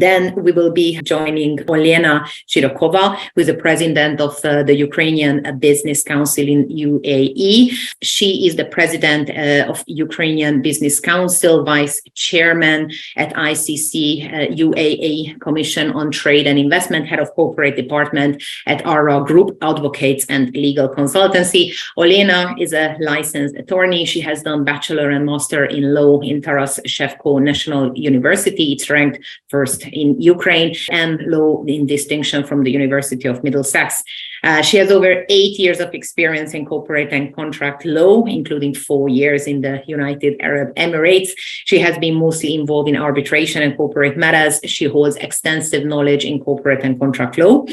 Then we will be joining Olena Shyrokova, who is the president of the Ukrainian Business Council in UAE. She is the president of Ukrainian Business Council, vice chairman at ICC UAE Commission on Trade and Investment, head of corporate department at Araa Group, advocates and legal consultancy. Olena is a licensed attorney. She has done bachelor and master in law in Taras Shevko National University. It's ranked first in Ukraine, and law in distinction from the University of Middlesex. She has over 8 years of experience in corporate and contract law, including 4 years in the United Arab Emirates. She has been mostly involved in arbitration and corporate matters. She holds extensive knowledge in corporate and contract law.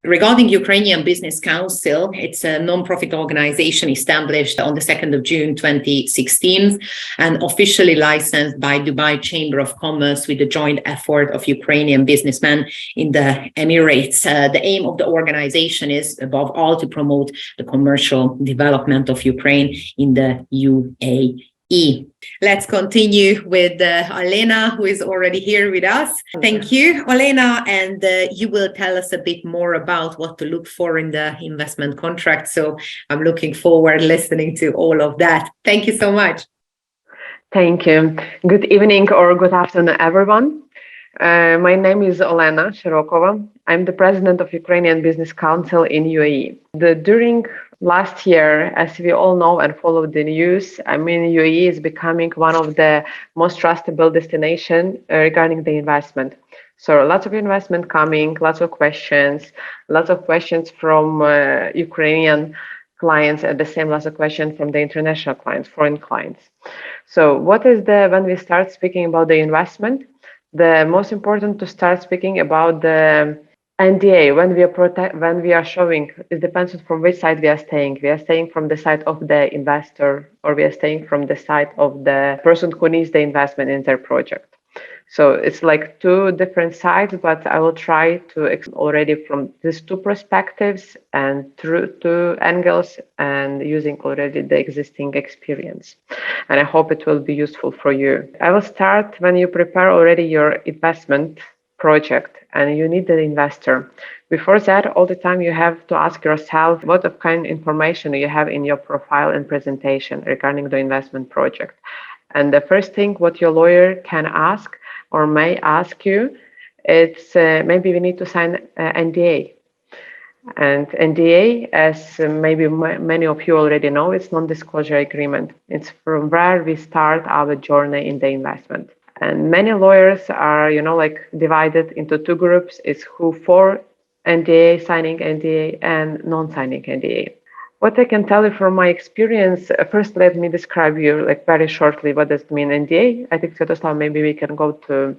Regarding Ukrainian Business Council, it's a non-profit organization established on the 2nd of June 2016 and officially licensed by Dubai Chamber of Commerce with the joint effort of Ukrainian businessmen in the Emirates. The aim of the organization is, above all, to promote the commercial development of Ukraine in the UAE. Let's continue with Olena, who is already here with us. Thank you, Olena, and you will tell us a bit more about what to look for in the investment contract. So I'm looking forward listening to all of that. Thank you so much. Thank you. Good evening or good afternoon, everyone. My name is Olena Shyrokova. I'm the president of Ukrainian Business Council in UAE. During last year, as we all know and follow the news, UAE is becoming one of the most trustable destinations regarding the investment. So lots of investment coming, lots of questions from Ukrainian clients, and the same lots of questions from the international clients, foreign clients. So when we start speaking about the investment, the most important to start speaking about the NDA. When we are showing, it depends on from which side we are staying. We are staying from the side of the investor, or we are staying from the side of the person who needs the investment in their project. So it's like two different sides, but I will try to already from these two perspectives and through two angles, and using already the existing experience. And I hope it will be useful for you. I will start when you prepare already your investment project and you need an investor. Before that, all the time you have to ask yourself what kind of information you have in your profile and presentation regarding the investment project. And the first thing what your lawyer can ask or may ask you, it's maybe we need to sign NDA. And NDA, as maybe many of you already know, it's non-disclosure agreement. It's from where we start our journey in the investment. And many lawyers are, divided into two groups. It's who for NDA, signing NDA, and non-signing NDA. What I can tell you from my experience, first let me describe you very shortly what does it mean NDA. I think Sviatoslav, maybe we can go to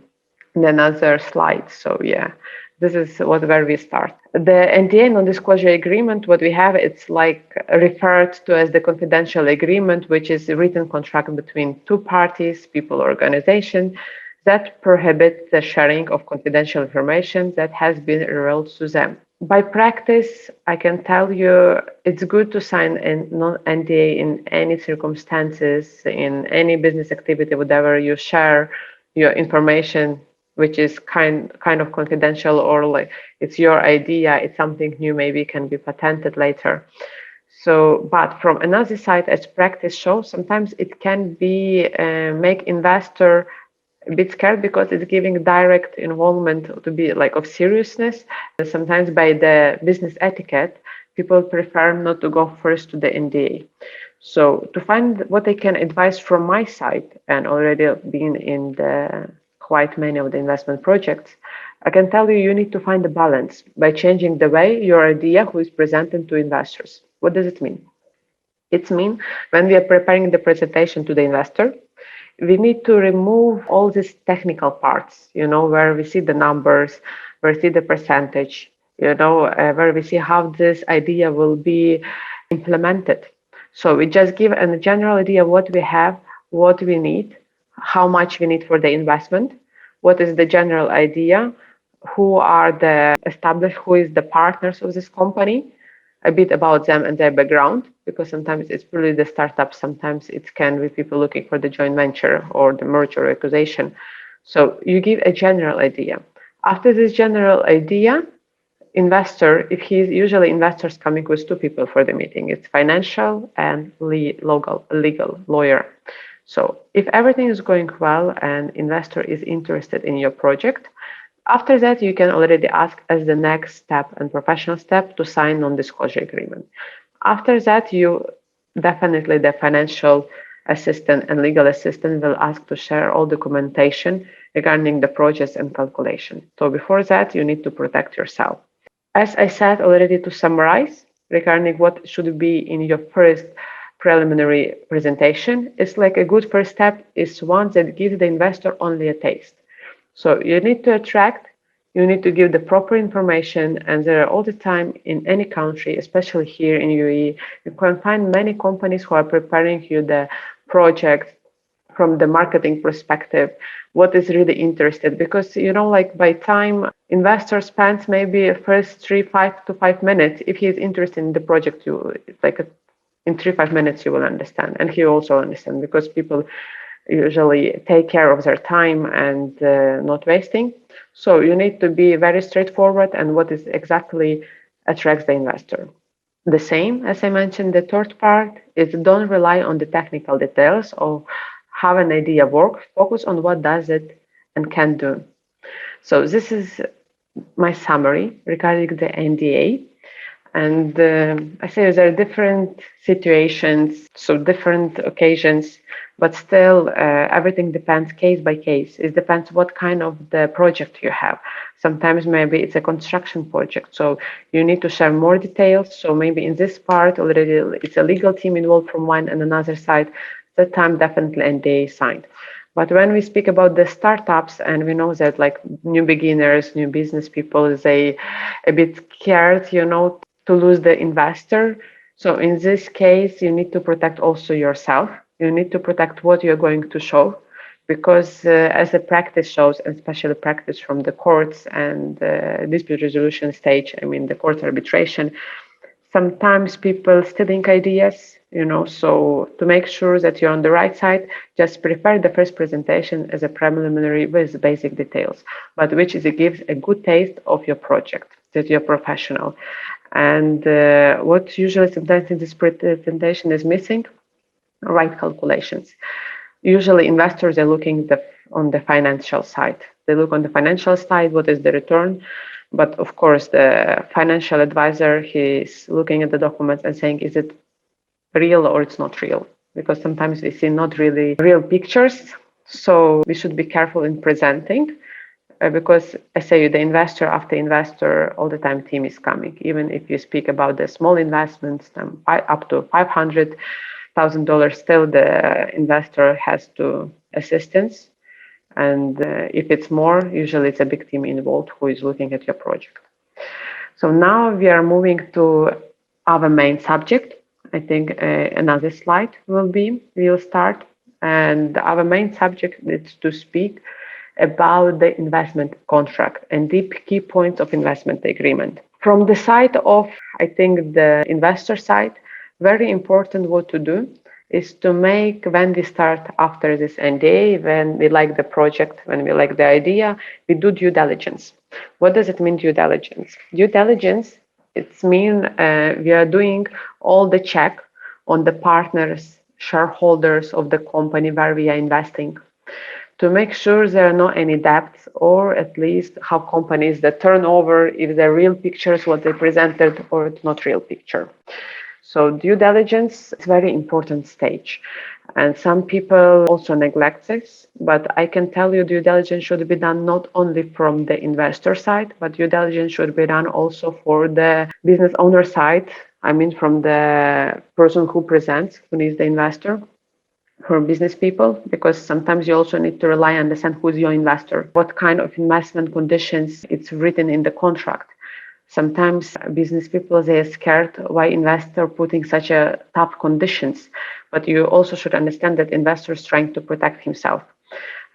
another slide. So yeah, this is where we start. The NDA, non-disclosure agreement, what we have, it's referred to as the confidential agreement, which is a written contract between two parties, people, or organization, that prohibits the sharing of confidential information that has been revealed to them. By practice, I can tell you it's good to sign a non-NDA in any circumstances, in any business activity, whatever you share your information, which is kind of confidential, or it's your idea, it's something new, maybe can be patented later. So, but from another side, as practice shows, sometimes it can be make investor a bit scared because it's giving direct involvement to be of seriousness. Sometimes by the business etiquette, people prefer not to go first to the NDA. So to find what I can advise from my side, and already being in quite many of the investment projects, I can tell you need to find a balance by changing the way your idea who is presented to investors. What does it mean? It means when we are preparing the presentation to the investor, we need to remove all these technical parts, where we see the numbers, where we see the percentage, where we see how this idea will be implemented. So we just give a general idea of what we have, what we need, how much we need for the investment, what is the general idea, who are who is the partners of this company, a bit about them and their background, because sometimes it's really the startup, sometimes it can be people looking for the joint venture or the merger or acquisition. So you give a general idea. After this general idea, investor, if he's usually investors coming with two people for the meeting, it's financial and legal lawyer. So if everything is going well and investor is interested in your project, after that, you can already ask as the next step and professional step to sign non-disclosure agreement. After that, you definitely the financial assistant and legal assistant will ask to share all documentation regarding the projects and calculation. So before that, you need to protect yourself. As I said already, to summarize regarding what should be in your first preliminary presentation, it's like a good first step is one that gives the investor only a taste. So you need to attract, you need to give the proper information, and there are all the time in any country, especially here in UAE, you can find many companies who are preparing you the project from the marketing perspective, what is really interested, because like by time investor spends maybe first 5 minutes, if he is interested in the project, in 5 minutes you will understand, and he also understand because people usually take care of their time and not wasting. So you need to be very straightforward and what is exactly attracts the investor. The same, as I mentioned, the third part is don't rely on the technical details or how an idea works. Focus on what does it and can do. So this is my summary regarding the NDA. And I say there are different situations, so different occasions, but still everything depends case by case. It depends what kind of the project you have. Sometimes maybe it's a construction project, so you need to share more details. So maybe in this part already it's a legal team involved from one and another side. That time definitely NDA signed. But when we speak about the startups, and we know that like new beginners, new business people, they a bit scared, to lose the investor. So in this case, you need to protect also yourself. You need to protect what you're going to show, because as the practice shows, and especially practice from the courts and dispute resolution stage, the court arbitration, sometimes people stealing ideas, so to make sure that you're on the right side, just prepare the first presentation as a preliminary with basic details, but which is, it gives a good taste of your project, that you're professional. And what usually sometimes in this presentation is missing, right calculations. Usually investors are looking on the financial side. They look on the financial side, what is the return? But of course, the financial advisor, he's looking at the documents and saying, is it real or it's not real? Because sometimes we see not really real pictures. So we should be careful in presenting. Because I say the investor after investor, all the time team is coming. Even if you speak about the small investments, up to $500,000, still the investor has to assistance. And if it's more, usually it's a big team involved who is looking at your project. So now we are moving to our main subject. I think another slide we'll start. And our main subject is to speak about the investment contract and the key points of investment agreement. From the side of, I think, the investor side, very important what to do is to make, when we start after this NDA, when we like the project, when we like the idea, we do due diligence. What does it mean, due diligence? Due diligence, it means we are doing all the check on the partners, shareholders of the company where we are investing, to make sure there are not any debts, or at least how companies, the turnover, if they're real pictures, what they presented, or it's not real picture. So due diligence is a very important stage. And some people also neglect this, but I can tell you due diligence should be done not only from the investor side, but due diligence should be done also for the business owner side. From the person who presents, who is the investor, for business people, because sometimes you also need to rely on understand who's your investor, what kind of investment conditions it's written in the contract. Sometimes business people, they are scared why investor putting such a tough conditions, but you also should understand that investor is trying to protect himself.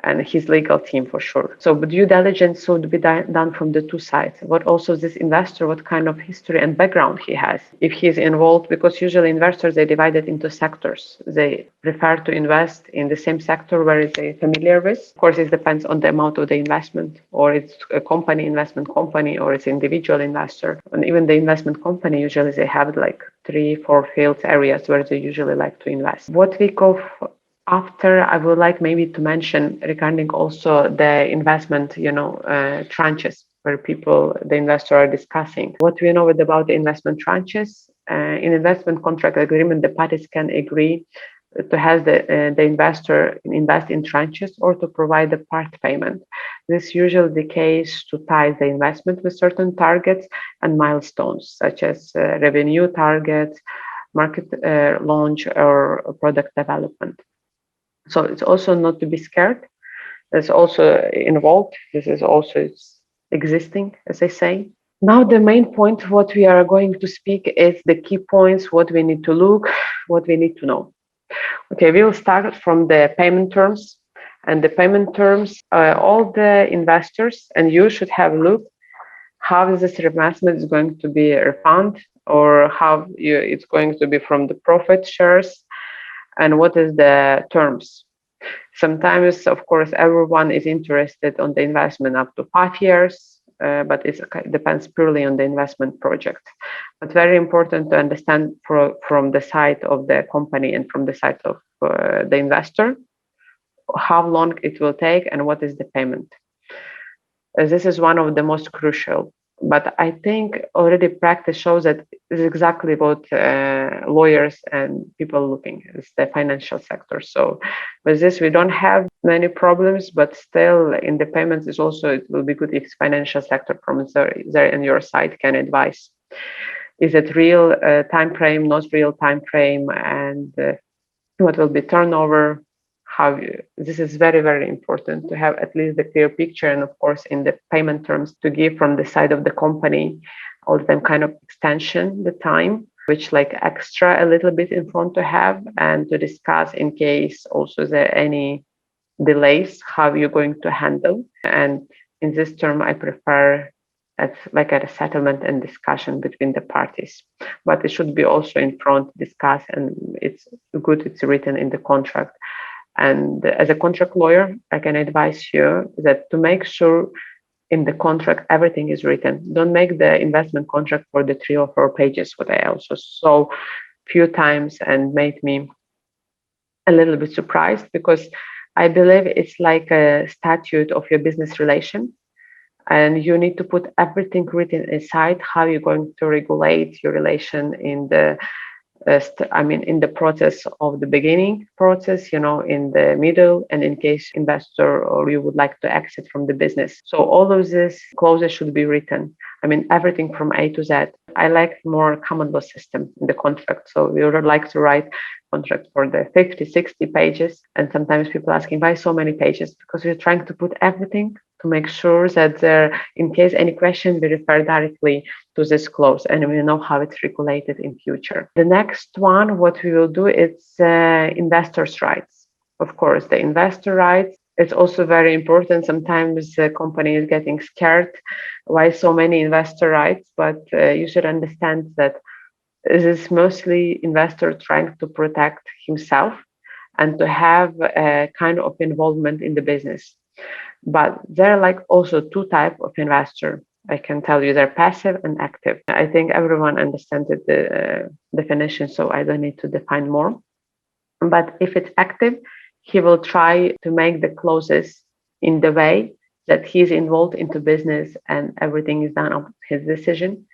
and his legal team for sure. So due diligence should be done from the two sides. What also this investor, what kind of history and background he has, if he's involved, because usually investors, they divide it into sectors. They prefer to invest in the same sector where they're familiar with. Of course, it depends on the amount of the investment, or it's a investment company, or it's individual investor. And even the investment company, usually they have like 3-4 field areas where they usually like to invest. What we go after, I would like maybe to mention regarding also the investment, tranches where the investor are discussing. What we know about the investment tranches, in investment contract agreement, the parties can agree to have the investor invest in tranches or to provide a part payment. This is usually the case to tie the investment with certain targets and milestones, such as revenue targets, market launch, or product development. So it's also not to be scared. It's also involved. This is also existing, as I say. Now, the main point, what we are going to speak is the key points, what we need to look, what we need to know. Okay, we will start from the payment terms. And the payment terms, all the investors, and you should have a look how this investment is going to be refunded, or how it's going to be from the profit shares, and what is the terms. Sometimes, of course, everyone is interested on the investment up to 5 years, but it depends purely on the investment project. But very important to understand from the side of the company and from the side of the investor, how long it will take and what is the payment. This is one of the most crucial. But I think already practice shows that this is exactly what lawyers and people looking at the financial sector. So with this, we don't have many problems, but still in the payments is also, it will be good if financial sector from there on your side can advise. Is it real time frame, not real time frame, and what will be turnover? This is very, very important to have at least the clear picture, and of course in the payment terms to give from the side of the company all them kind of extension, the time, which like extra a little bit in front to have, and to discuss in case also there any delays, how you're going to handle. And in this term, I prefer at a settlement and discussion between the parties, but it should be also in front discuss, and it's good it's written in the contract. And as a contract lawyer, I can advise you that to make sure in the contract everything is written. Don't make the investment contract for the 3 or 4 pages, what I also saw few times and made me a little bit surprised, because I believe it's like a statute of your business relation, and you need to put everything written inside how you're going to regulate your relation in the in the process of the beginning process, in the middle, and in case investor or you would like to exit from the business. So all of these clauses should be written. Everything from A to Z. I like more common law system in the contract. So we would like to write contract for the 50, 60 pages. And sometimes people asking why so many pages, because we're trying to put everything to make sure that in case any question, we refer directly to this clause and we know how it's regulated in future. The next one, what we will do is investors' rights. Of course, the investor rights, it's also very important. Sometimes the company is getting scared. Why so many investor rights? But you should understand that this is mostly investor trying to protect himself and to have a kind of involvement in the business. But there are also 2 types of investor. I can tell you they're passive and active. I think everyone understands the definition, so I don't need to define more. But if it's active, he will try to make the clauses in the way that he's involved into business and everything is done on his decision.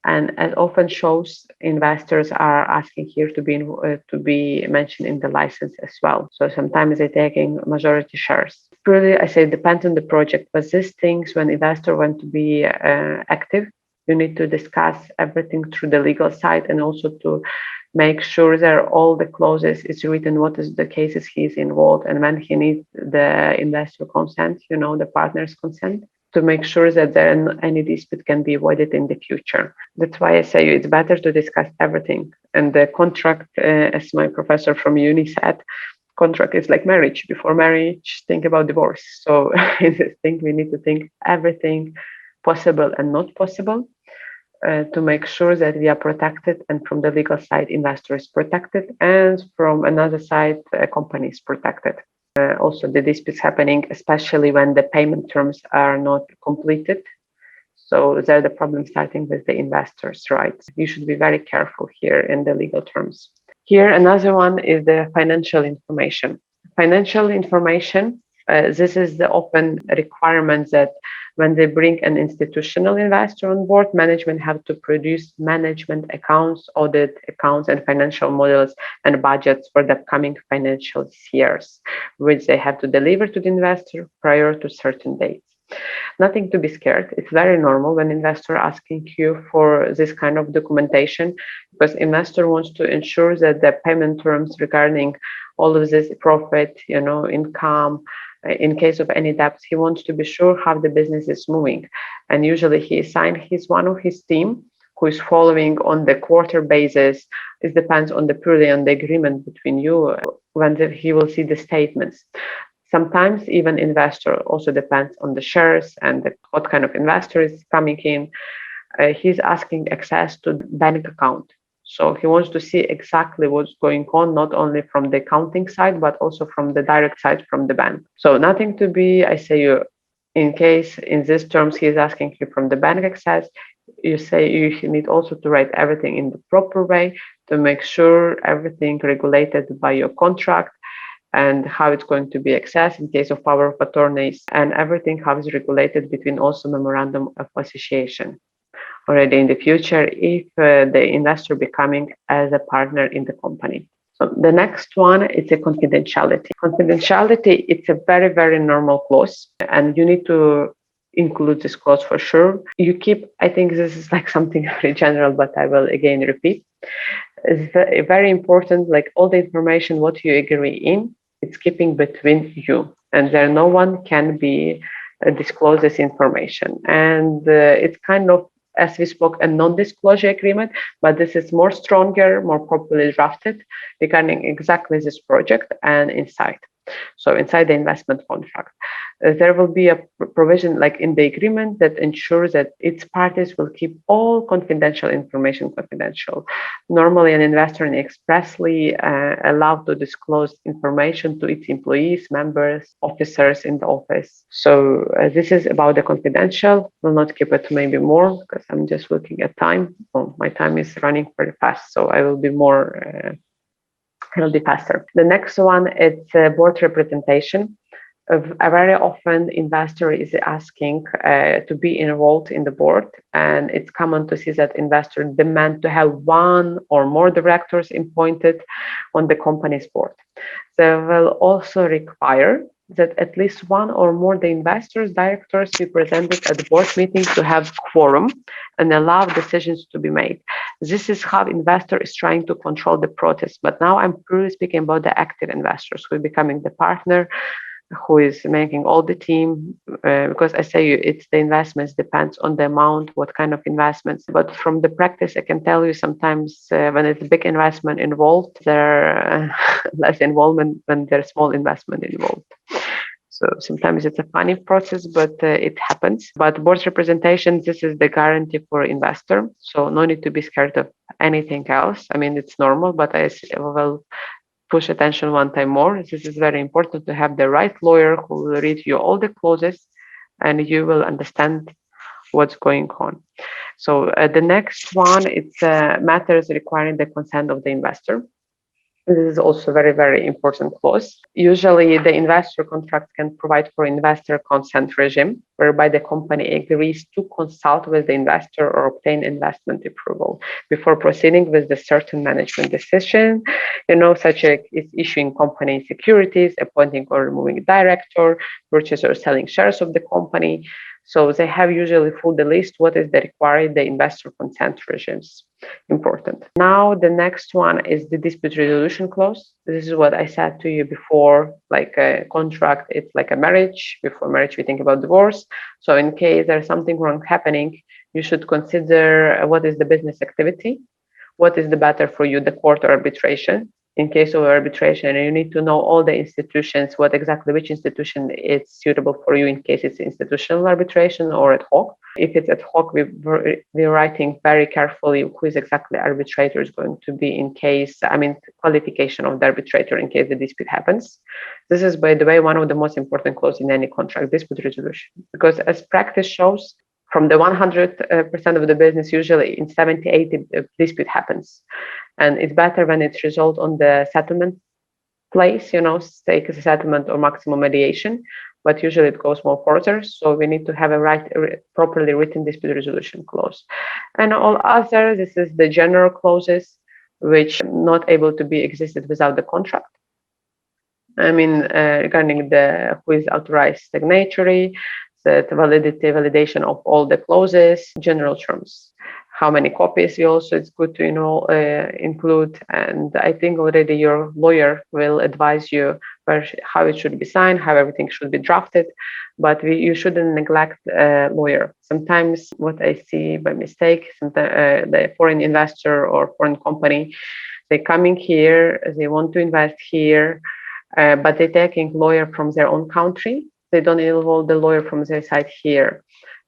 And as often shows, investors are asking here to be mentioned in the license as well. So sometimes they're taking majority shares. Purely, I say, depends on the project, but these things, when investor want to be active, you need to discuss everything through the legal side, and also to make sure that all the clauses is written, what is the cases he's involved, and when he needs the investor consent, the partner's consent, to make sure that any dispute can be avoided in the future. That's why I say it's better to discuss everything. And the contract, as my professor from uni said, contract is like marriage. Before marriage, think about divorce. So in this thing, we need to think everything possible and not possible to make sure that we are protected, and from the legal side, investor is protected, and from another side, company is protected. Also, the disputes happening, especially when the payment terms are not completed. So there the problem starting with the investors' rights. You should be very careful here in the legal terms. Here, another one is the financial information. Financial information, this is the open requirement that when they bring an institutional investor on board, management have to produce management accounts, audit accounts, and financial models and budgets for the upcoming financial years, which they have to deliver to the investor prior to certain dates. Nothing to be scared. It's very normal when investor asking you for this kind of documentation, because investor wants to ensure that the payment terms regarding all of this profit, income, in case of any debts, he wants to be sure how the business is moving. And usually he assigned one of his team who is following on the quarter basis. It depends on purely on the agreement between you when he will see the statements. Sometimes even investor also depends on the shares and what kind of investor is coming in. He's asking access to the bank account. So he wants to see exactly what's going on, not only from the accounting side, but also from the direct side from the bank. So nothing to be, in case in these terms he is asking you from the bank access, you say you need also to write everything in the proper way to make sure everything regulated by your contract and how it's going to be accessed in case of power of attorneys, and everything how is regulated between also memorandum of association already in the future if the investor becoming as a partner in the company. So the next one is a confidentiality. Confidentiality, it's a very, very normal clause, and you need to include this clause for sure. You keep, I think this is like something very general, but I will again repeat. It's very important, like all the information, what you agree in, it's keeping between you, and there no one can be disclose this information. And it's kind of, as we spoke, a non-disclosure agreement, but this is more stronger, more properly drafted regarding exactly this project and inside. So inside the investment contract, there will be a provision like in the agreement that ensures that its parties will keep all confidential information confidential. Normally, an investor is expressly allowed to disclose information to its employees, members, officers in the office. So this is about the confidential. Will not keep it maybe more because I'm just looking at time. Oh, my time is running very fast, so I will be more. It'll be faster. The next one is board representation. Very often, investor is asking to be involved in the board, and it's common to see that investor demand to have one or more directors appointed on the company's board. They will also require that at least one or more the investors, directors be presented at the board meeting to have quorum and allow decisions to be made. This is how investor is trying to control the process. But now I'm purely speaking about the active investors who are becoming the partner, who is making all the team, because I say it's the investments depends on the amount, what kind of investments. But from the practice, I can tell you sometimes when it's a big investment involved, there are less involvement when there's small investment involved. So sometimes it's a funny process, but it happens. But board representation, this is the guarantee for investor. So no need to be scared of anything else. I mean, it's normal, but I will push attention one time more. This is very important to have the right lawyer who will read you all the clauses and you will understand what's going on. So the next one, it's matters requiring the consent of the investor. This is also very, very important clause. Usually the investor contract can provide for investor consent regime, whereby the company agrees to consult with the investor or obtain investment approval before proceeding with the certain management decision, such as issuing company securities, appointing or removing director, purchase or selling shares of the company. So they have usually full the list what is the required the investor consent regimes. Important. Now the next one is the dispute resolution clause. This is what I said to you before, like a contract, it's like a marriage. Before marriage, we think about divorce. So in case there's something wrong happening, you should consider what is the business activity, what is the better for you, the court or arbitration. in case of arbitration, and you need to know all the institutions, which institution is suitable for you in case it's institutional arbitration or ad hoc. If it's ad hoc, we're writing very carefully who is exactly arbitrator is going to be qualification of the arbitrator in case the dispute happens. This is, by the way, one of the most important clauses in any contract, dispute resolution, because as practice shows, from the 100% of the business, usually in 70-80 dispute happens. And it's better when it's resolved on the settlement place, take as a settlement or maximum mediation, but usually it goes more further. So we need to have a properly written dispute resolution clause. And all other, this is the general clauses, which are not able to be existed without the contract. Regarding who is authorized signatory, the validity, validation of all the clauses, general terms. How many copies it's good to include, and I think already your lawyer will advise you how it should be signed, how everything should be drafted, but you shouldn't neglect a lawyer. Sometimes what I see by mistake, the foreign investor or foreign company, they coming here, they want to invest here, but they're taking lawyer from their own country. They don't involve the lawyer from their side here.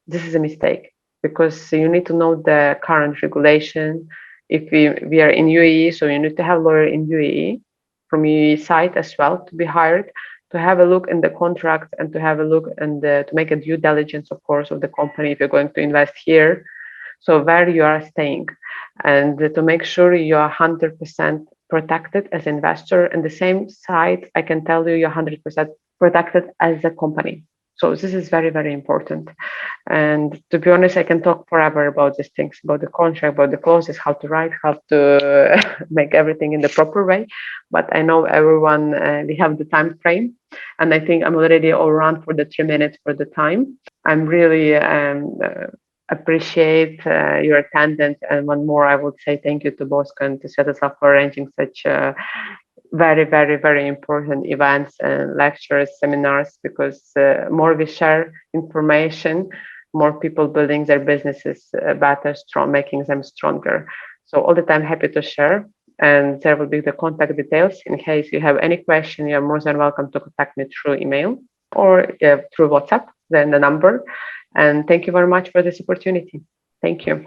This is a mistake, because you need to know the current regulation. If we are in UAE, so you need to have lawyer in UAE, from UAE side as well, to be hired, to have a look in the contract and to have a look and to make a due diligence, of course, of the company if you're going to invest here. So where you are staying, and to make sure you are 100% protected as investor. And the same side, I can tell you, you're 100% protected as a company. So this is very, very important. And to be honest, I can talk forever about these things, about the contract, about the clauses, how to write, how to make everything in the proper way. But I know everyone, we have the time frame. And I think I'm already all around for the 3 minutes for the time. I'm really appreciate your attendance. And one more, I would say thank you to Bosco and to Svetoslav for arranging such very, very, very important events and lectures, seminars, because more we share information, more people building their businesses better, strong, making them stronger. So all the time happy to share, and there will be the contact details. In case you have any question, you're more than welcome to contact me through email or through WhatsApp, then the number. And thank you very much for this opportunity. Thank you.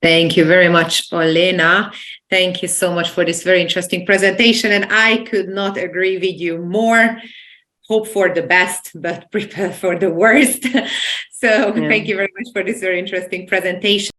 Thank you very much, Olena. Thank you so much for this very interesting presentation. And I could not agree with you more. Hope for the best, but prepare for the worst. So Thank you very much for this very interesting presentation.